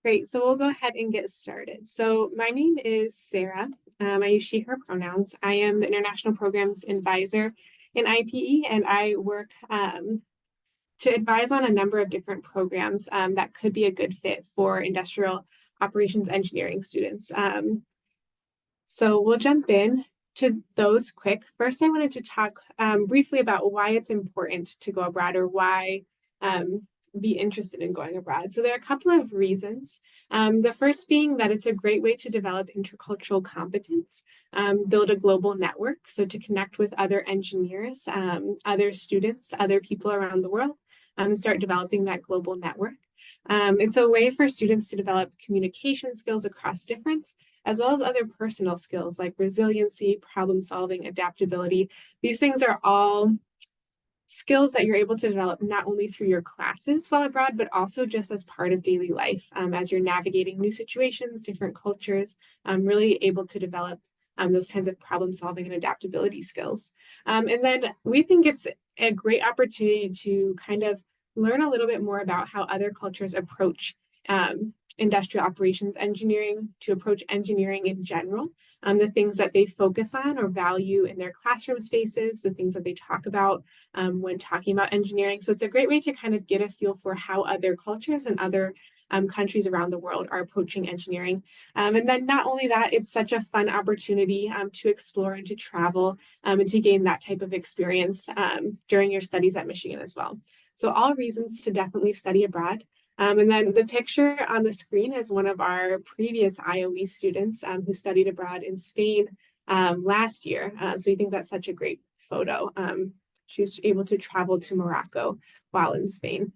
Great, so we'll go ahead and get started. So my name is Sarah. I use she, her pronouns. I am the International Programs Advisor in IPE, and I work to advise on a number of different programs that could be a good fit for industrial operations engineering students. So we'll jump in to those quick. First, I wanted to talk briefly about why it's important to go abroad or why be interested in going abroad. So there are a couple of reasons. The first being that it's a great way to develop intercultural competence, build a global network, so to connect with other engineers, other students, other people around the world, and start developing that global network. It's a way for students to develop communication skills across difference, as well as other personal skills like resiliency, problem solving, adaptability. These things are all skills that you're able to develop not only through your classes while abroad, but also just as part of daily life as you're navigating new situations, different cultures, really able to develop those kinds of problem solving and adaptability skills. And then we think it's a great opportunity to kind of learn a little bit more about how other cultures approach industrial operations engineering, to approach engineering in general, the things that they focus on or value in their classroom spaces, the things that they talk about when talking about engineering. So it's a great way to kind of get a feel for how other cultures and other countries around the world are approaching engineering. And then not only that, it's such a fun opportunity to explore and to travel and to gain that type of experience during your studies at Michigan as well. So all reasons to definitely study abroad. And then the picture on the screen is one of our previous IOE students who studied abroad in Spain last year. So we think that's such a great photo. She was able to travel to Morocco while in Spain.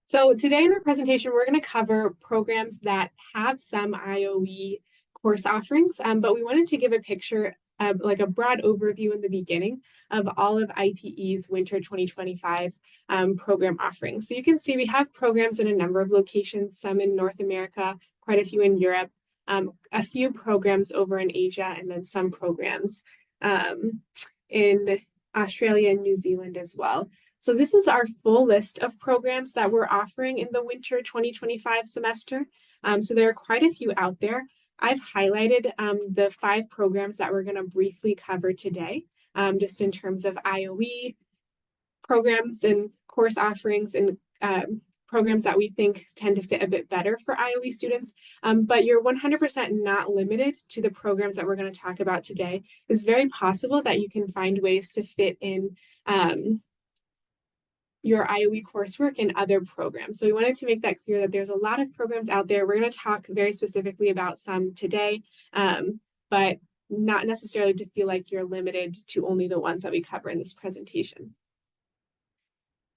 So today in our presentation, we're going to cover programs that have some IOE course offerings, but we wanted to give a picture of like a broad overview in the beginning of all of IPE's Winter 2025 program offerings. So you can see we have programs in a number of locations, some in North America, quite a few in Europe, a few programs over in Asia, and then some programs in Australia and New Zealand as well. So this is our full list of programs that we're offering in the Winter 2025 semester. So there are quite a few out there. I've highlighted the 5 programs that we're going to briefly cover today, just in terms of IOE programs and course offerings and programs that we think tend to fit a bit better for IOE students. But you're 100% not limited to the programs that we're going to talk about today. It's very possible that you can find ways to fit in your IOE coursework and other programs. So we wanted to make that clear that there's a lot of programs out there. We're going to talk very specifically about some today, but not necessarily to feel like you're limited to only the ones that we cover in this presentation.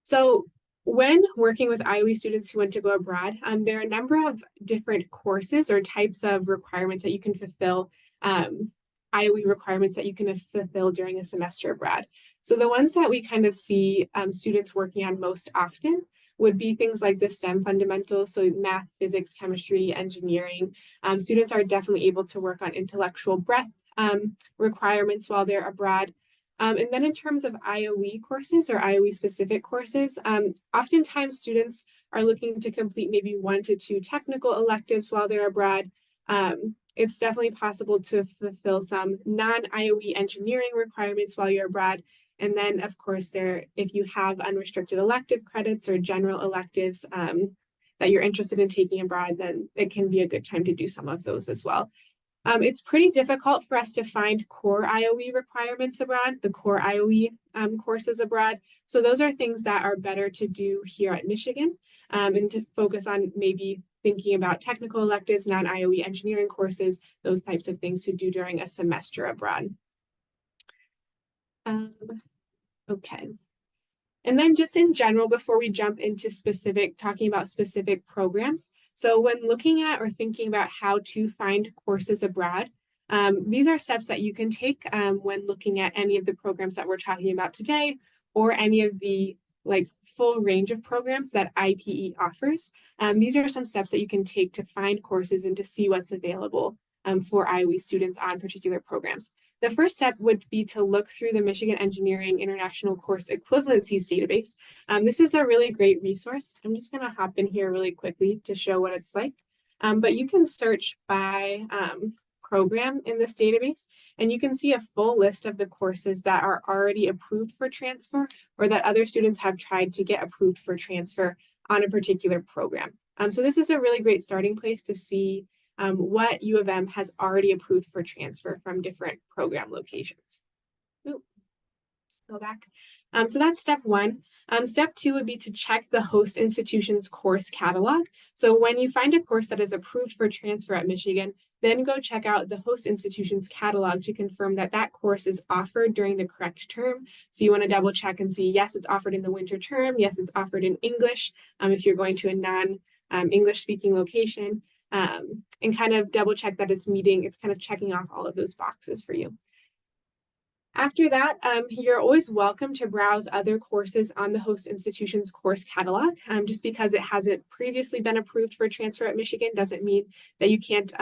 So when working with IOE students who want to go abroad, there are a number of different courses or types of requirements that you can fulfill, IOE requirements that you can fulfill during a semester abroad. So the ones that we kind of see students working on most often would be things like the STEM fundamentals, so math, physics, chemistry, engineering. Students are definitely able to work on intellectual breadth requirements while they're abroad. And then in terms of IOE courses or IOE specific courses, oftentimes students are looking to complete maybe 1 to 2 technical electives while they're abroad. It's definitely possible to fulfill some non-IOE engineering requirements while you're abroad. And then, of course, if you have unrestricted elective credits or general electives that you're interested in taking abroad, then it can be a good time to do some of those as well. It's pretty difficult for us to find core IOE requirements abroad, the core IOE courses abroad. So those are things that are better to do here at Michigan and to focus on maybe thinking about technical electives, non-IOE engineering courses, those types of things to do during a semester abroad. Okay. And then just in general, before we jump into talking about specific programs. So when looking at or thinking about how to find courses abroad, these are steps that you can take when looking at any of the programs that we're talking about today, or any of the full range of programs that IPE offers. These are some steps that you can take to find courses and to see what's available for IOE students on particular programs. The first step would be to look through the Michigan Engineering International Course Equivalencies database. This is a really great resource. I'm just going to hop in here really quickly to show what it's like. But you can search by program in this database, and you can see a full list of the courses that are already approved for transfer or that other students have tried to get approved for transfer on a particular program. So this is a really great starting place to see what U of M has already approved for transfer from different program locations. Ooh, go back. So that's step one. Step two would be to check the host institution's course catalog. So when you find a course that is approved for transfer at Michigan, then go check out the host institution's catalog to confirm that that course is offered during the correct term. So you want to double check and see, yes, it's offered in the winter term. Yes, it's offered in English if you're going to a non-English speaking location, and kind of double check that it's kind of checking off all of those boxes for you. After that, you're always welcome to browse other courses on the host institution's course catalog. Just because it hasn't previously been approved for transfer at Michigan doesn't mean that you can't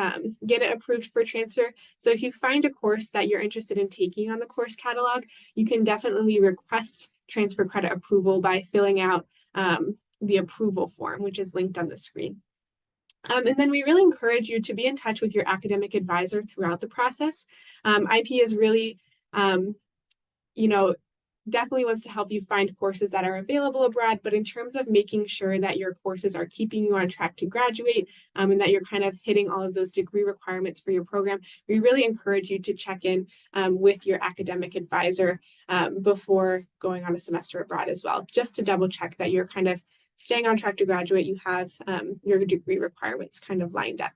get it approved for transfer. So if you find a course that you're interested in taking on the course catalog, you can definitely request transfer credit approval by filling out the approval form, which is linked on the screen. And then we really encourage you to be in touch with your academic advisor throughout the process. IPE is really definitely wants to help you find courses that are available abroad, but in terms of making sure that your courses are keeping you on track to graduate and that you're kind of hitting all of those degree requirements for your program, we really encourage you to check in with your academic advisor before going on a semester abroad as well, just to double check that you're kind of staying on track to graduate, you have your degree requirements kind of lined up.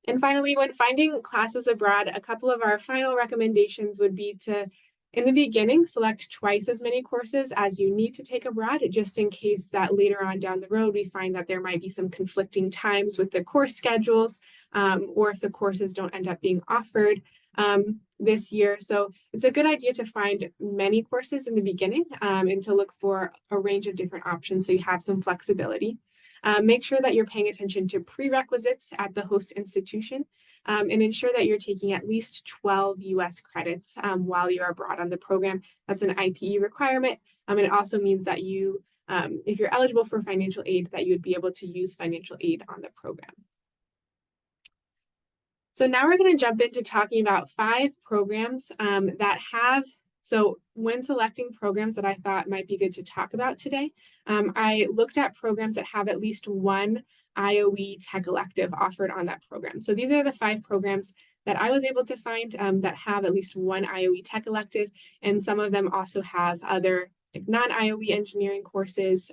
And finally, when finding classes abroad, a couple of our final recommendations would be to, in the beginning, select twice as many courses as you need to take abroad, just in case that later on down the road, we find that there might be some conflicting times with the course schedules, or if the courses don't end up being offered this year. So it's a good idea to find many courses in the beginning and to look for a range of different options so you have some flexibility. Make sure that you're paying attention to prerequisites at the host institution and ensure that you're taking at least 12 US credits while you're abroad on the program. That's an IPE requirement. And it also means that you, if you're eligible for financial aid, that you would be able to use financial aid on the program. So now we're going to jump into talking about 5 programs that have, so when selecting programs that I thought might be good to talk about today, I looked at programs that have at least one IOE tech elective offered on that program. So these are the 5 programs that I was able to find that have at least one IOE tech elective, and some of them also have other like non-IOE engineering courses,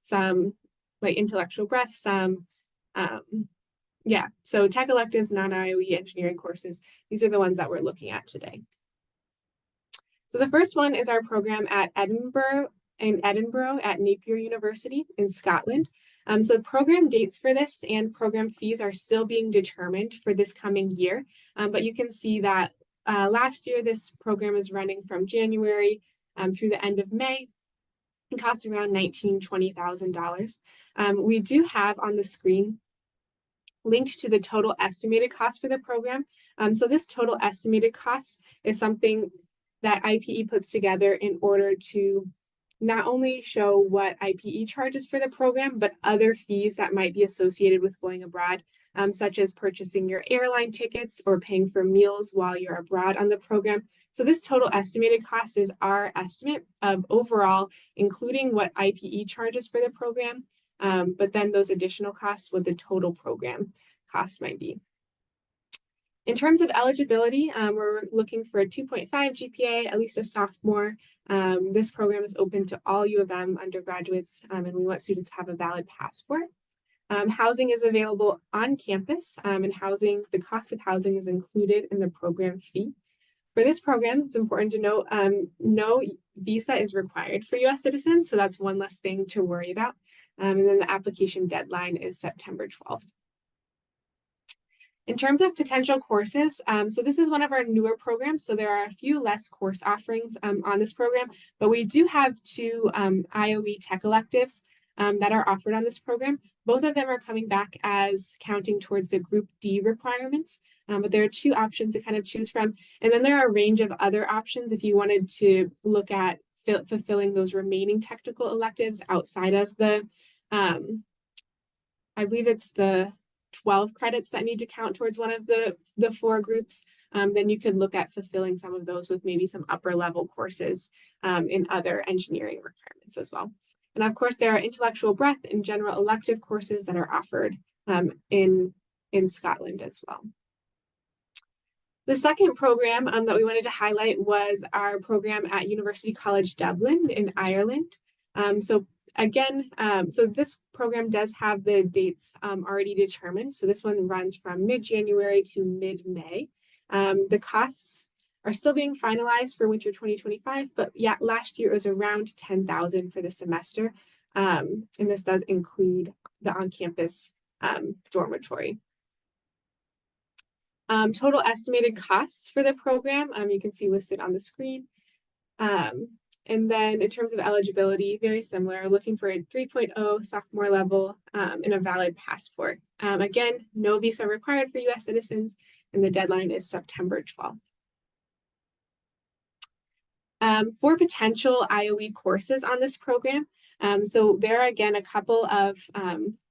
some like intellectual breadth, some yeah, so tech electives, non-IOE engineering courses, these are the ones that we're looking at today. So the first one is our program at Edinburgh at Napier University in Scotland. So the program dates for this and program fees are still being determined for this coming year. But you can see that last year, this program is running from January through the end of May. It costs around $19,000 to $20,000. We do have on the screen linked to the total estimated cost for the program. So this total estimated cost is something that IPE puts together in order to not only show what IPE charges for the program, but other fees that might be associated with going abroad, such as purchasing your airline tickets or paying for meals while you're abroad on the program. So this total estimated cost is our estimate of overall, including what IPE charges for the program, but then those additional costs, what the total program cost might be. In terms of eligibility, we're looking for a 2.5 GPA, at least a sophomore. This program is open to all U of M undergraduates, and we want students to have a valid passport. Housing is available on campus, and the cost of housing is included in the program fee. For this program, it's important to note, no visa is required for US citizens, so that's one less thing to worry about. And then the application deadline is September 12th. In terms of potential courses, so this is one of our newer programs, so there are a few less course offerings on this program, but we do have 2 IOE tech electives that are offered on this program. Both of them are coming back as counting towards the Group D requirements, but there are two options to kind of choose from. And then there are a range of other options if you wanted to look at fulfilling those remaining technical electives outside of the, I believe it's the 12 credits that need to count towards one of the four groups. Then you could look at fulfilling some of those with maybe some upper level courses in other engineering requirements as well. And of course, there are intellectual breadth and general elective courses that are offered in Scotland as well. The second program that we wanted to highlight was our program at University College Dublin in Ireland. So this program does have the dates already determined. So this one runs from mid-January to mid-May. The costs are still being finalized for winter 2025, but yeah, last year it was around 10,000 for the semester. And this does include the on-campus dormitory. Total estimated costs for the program, you can see listed on the screen. And then in terms of eligibility, very similar, looking for a 3.0 sophomore level and a valid passport. Again, no visa required for US citizens, and the deadline is September 12th. For potential IOE courses on this program, so there are again a couple of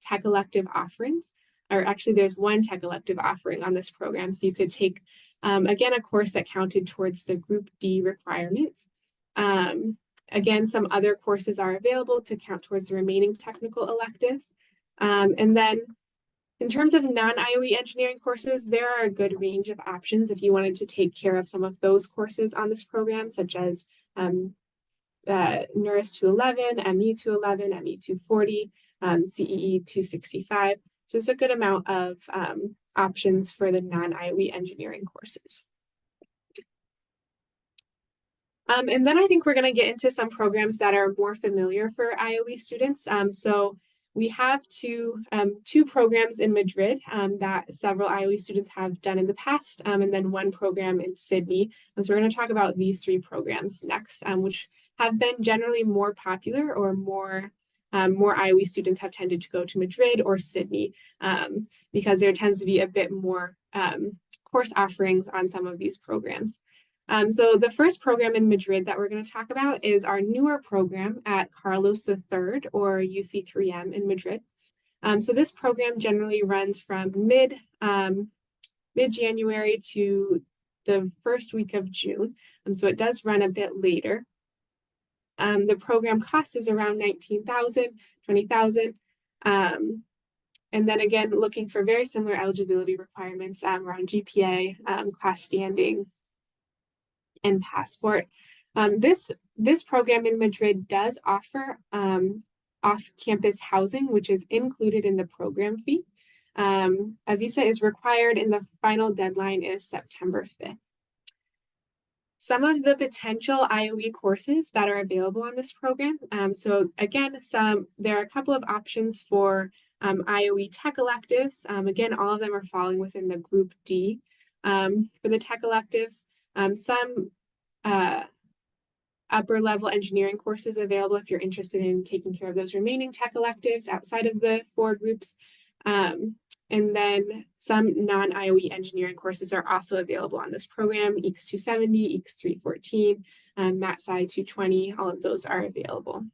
tech elective offerings, or actually there's one tech elective offering on this program. So you could take, again, a course that counted towards the Group D requirements. Again, some other courses are available to count towards the remaining technical electives. And then in terms of non-IOE engineering courses, there are a good range of options if you wanted to take care of some of those courses on this program, such as NERIS 211, ME 211, ME 240, CEE 265. So it's a good amount of options for the non-IOE engineering courses. And then I think we're going to get into some programs that are more familiar for IOE students. So we have two programs in Madrid that several IOE students have done in the past, and then one program in Sydney. And so we're going to talk about these three programs next, which have been generally more popular, or more IOE students have tended to go to Madrid or Sydney because there tends to be a bit more course offerings on some of these programs. So the first program in Madrid that we're going to talk about is our newer program at Carlos III, or UC3M in Madrid. So this program generally runs from mid-January to the first week of June. So it does run a bit later. The program cost is around 19,000, 20,000. And then again, looking for very similar eligibility requirements around GPA, class standing, and passport. This program in Madrid does offer off-campus housing, which is included in the program fee. A visa is required, and the final deadline is September 5th. Some of the potential IOE courses that are available on this program. So again, there are a couple of options for IOE tech electives. Again, all of them are falling within the Group D for the tech electives. Some upper level engineering courses available if you're interested in taking care of those remaining tech electives outside of the four groups. And then some non-IOE engineering courses are also available on this program. EECS 270, EECS 314, MATSCI 220, all of those are available.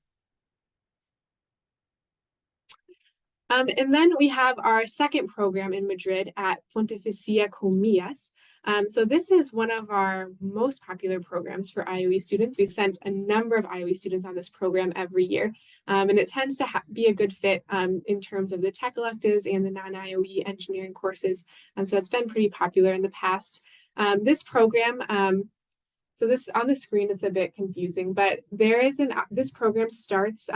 And then we have our second program in Madrid at Pontificia Comillas. So this is one of our most popular programs for IOE students. We sent a number of IOE students on this program every year, and it tends to be a good fit in terms of the tech electives and the non-IOE engineering courses. So it's been pretty popular in the past. This program, so this on the screen, it's a bit confusing, but this program starts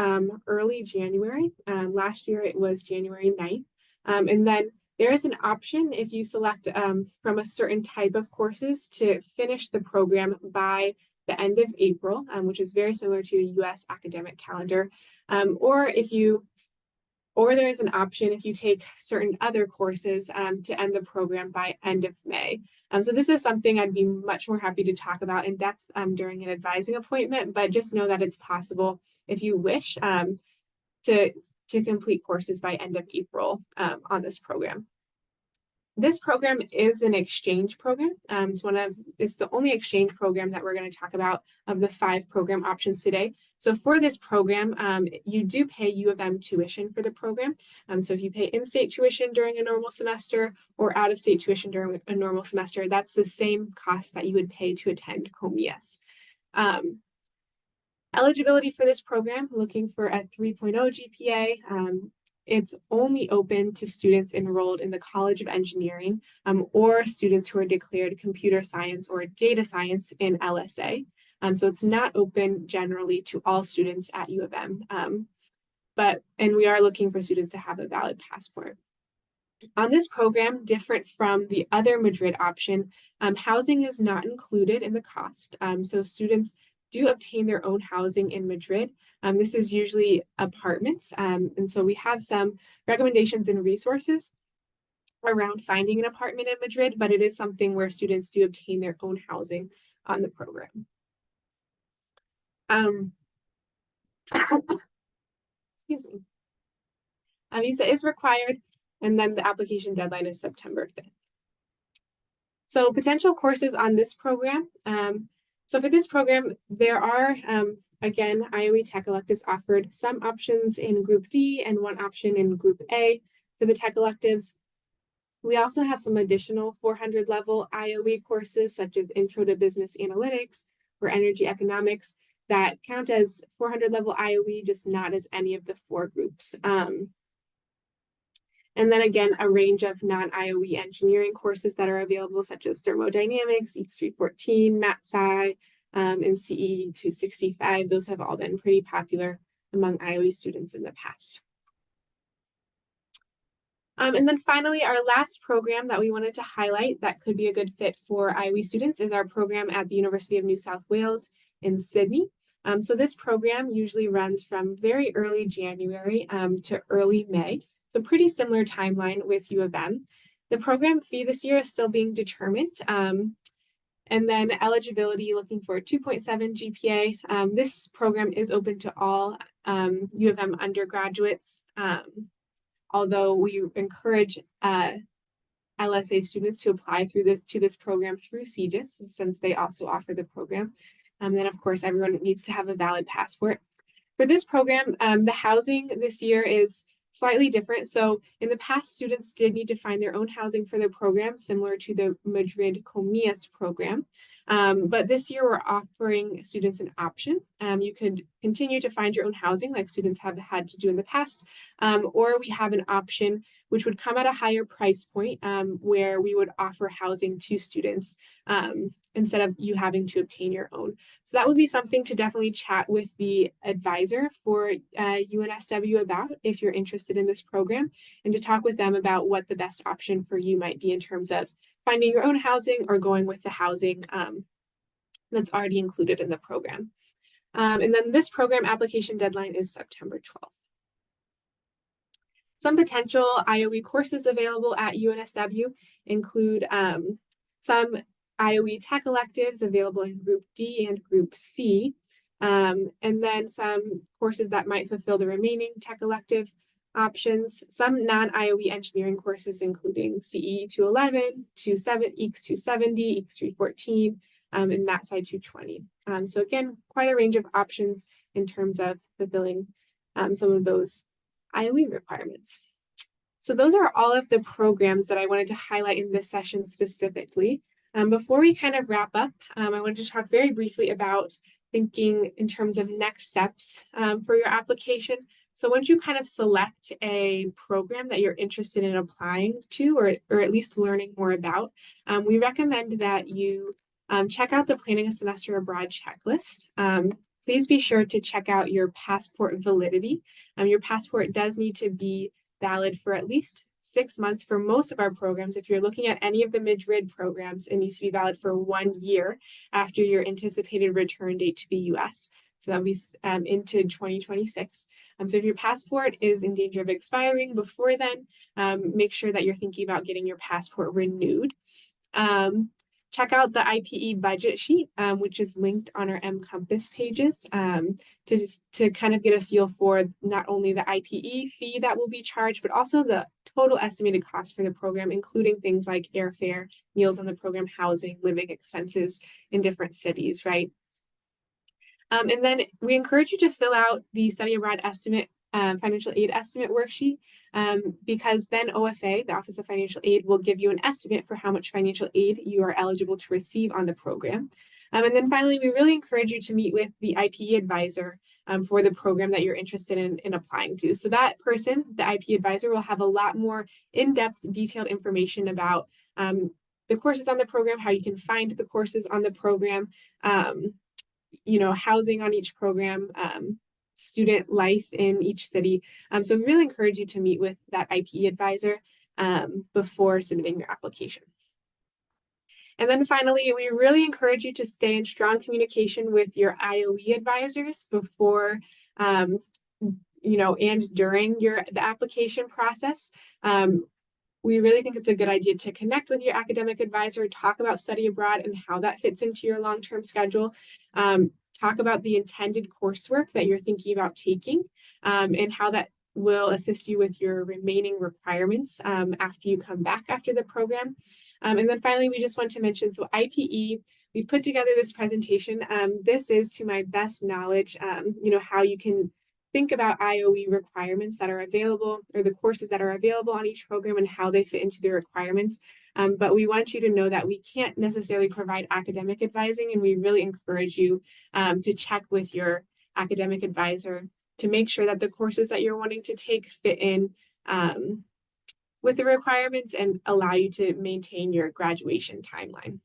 early January. Last year it was January 9th. And then there is an option if you select from a certain type of courses to finish the program by the end of April, which is very similar to a US academic calendar. Or there is an option if you take certain other courses to end the program by end of May. So this is something I'd be much more happy to talk about in depth during an advising appointment, but just know that it's possible if you wish. to complete courses by end of April on this program. This program is an exchange program. It's the only exchange program that we're going to talk about of the 5 program options today. So for this program, you do pay U of M tuition for the program. So if you pay in-state tuition during a normal semester or out-of-state tuition during a normal semester, that's the same cost that you would pay to attend COMIAS. Eligibility for this program, looking for a 3.0 GPA. It's only open to students enrolled in the College of Engineering or students who are declared computer science or data science in LSA. So it's not open generally to all students at U of M, and we are looking for students to have a valid passport. On this program, different from the other Madrid option, housing is not included in the cost. So students do obtain their own housing in Madrid. This is usually apartments. And so we have some recommendations and resources around finding an apartment in Madrid, but it is something where students do obtain their own housing on the program. Excuse me. A visa is required, and then the application deadline is September 5th. So potential courses on this program. So for this program, there are, again, IOE Tech electives offered, some options in Group D and one option in Group A for the Tech electives. We also have some additional 400 level IOE courses, such as Intro to Business Analytics or Energy Economics, that count as 400 level IOE, just not as any of the 4 groups. And then again, a range of non-IOE engineering courses that are available, such as thermodynamics, EX314, MATSCI, and CE 265. Those have all been pretty popular among IOE students in the past. And then finally, our last program that we wanted to highlight that could be a good fit for IOE students is our program at the University of New South Wales in Sydney. So this program usually runs from very early January to early May. So pretty similar timeline with U of M. The program fee this year is still being determined. And then eligibility, looking for a 2.7 GPA. This program is open to all U of M undergraduates, although we encourage LSA students to apply to this program through CGIS, since they also offer the program. And then, of course, everyone needs to have a valid passport. For this program, the housing this year is slightly different. So in the past, students did need to find their own housing for their program, similar to the Madrid COMIAS program. But this year, we're offering students an option. You could continue to find your own housing like students have had to do in the past, or we have an option which would come at a higher price point where we would offer housing to students instead of you having to obtain your own. So that would be something to definitely chat with the advisor for UNSW about if you're interested in this program, and to talk with them about what the best option for you might be in terms of finding your own housing or going with the housing that's already included in the program. And then this program application deadline is September 12th. Some potential IOE courses available at UNSW include some IOE Tech electives available in Group D and Group C, and then some courses that might fulfill the remaining Tech elective options, some non-IOE engineering courses including CE 211, EX 270, EX 314, and MATSCI 220. So again, quite a range of options in terms of fulfilling some of those IOE requirements. So those are all of the programs that I wanted to highlight in this session specifically. Before we kind of wrap up, I wanted to talk very briefly about thinking in terms of next steps for your application. So once you kind of select a program that you're interested in applying to, or at least learning more about, we recommend that you check out the Planning a Semester Abroad checklist. Please be sure to check out your passport validity. Your passport does need to be valid for at least 6 months for most of our programs. If you're looking at any of the Madrid programs, it needs to be valid for 1 year after your anticipated return date to the US. So that'll be into 2026. So if your passport is in danger of expiring before then, make sure that you're thinking about getting your passport renewed. check out the IPE budget sheet, which is linked on our M-Compass pages, to kind of get a feel for not only the IPE fee that will be charged, but also the total estimated cost for the program, including things like airfare, meals on the program, housing, living expenses in different cities, right? And then we encourage you to fill out the study abroad estimate, financial aid estimate worksheet, because then OFA, the Office of Financial Aid, will give you an estimate for how much financial aid you are eligible to receive on the program. And then finally, we really encourage you to meet with the IPE advisor for the program that you're interested in applying to. So that person, the IPE advisor, will have a lot more in-depth, detailed information about the courses on the program, how you can find the courses on the program, housing on each program, student life in each city. So we really encourage you to meet with that IPE advisor before submitting your application. And then finally, we really encourage you to stay in strong communication with your IOE advisors before, and during the application process. We really think it's a good idea to connect with your academic advisor, talk about study abroad and how that fits into your long-term schedule, talk about the intended coursework that you're thinking about taking, and how that will assist you with your remaining requirements after you come back after the program. And then finally, we just want to mention, so IPE, we've put together this presentation. This is, to my best knowledge, how you can think about IOE requirements that are available, or the courses that are available on each program and how they fit into the requirements. But we want you to know that we can't necessarily provide academic advising, and we really encourage you to check with your academic advisor to make sure that the courses that you're wanting to take fit in with the requirements and allow you to maintain your graduation timeline.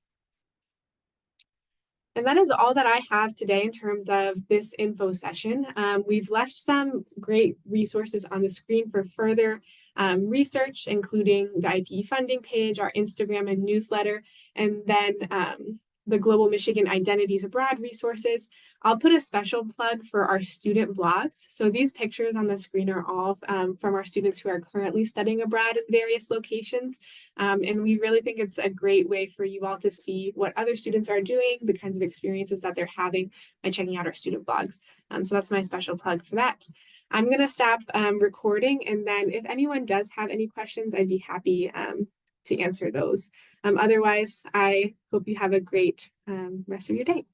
And that is all that I have today in terms of this info session. We've left some great resources on the screen for further research, including the IPE funding page, our Instagram and newsletter, and then the Global Michigan Identities Abroad resources. I'll put a special plug for our student blogs. So these pictures on the screen are all from our students who are currently studying abroad in various locations. And we really think it's a great way for you all to see what other students are doing, the kinds of experiences that they're having by checking out our student blogs. So that's my special plug for that. I'm going to stop recording, and then if anyone does have any questions, I'd be happy to answer those. Otherwise, I hope you have a great rest of your day.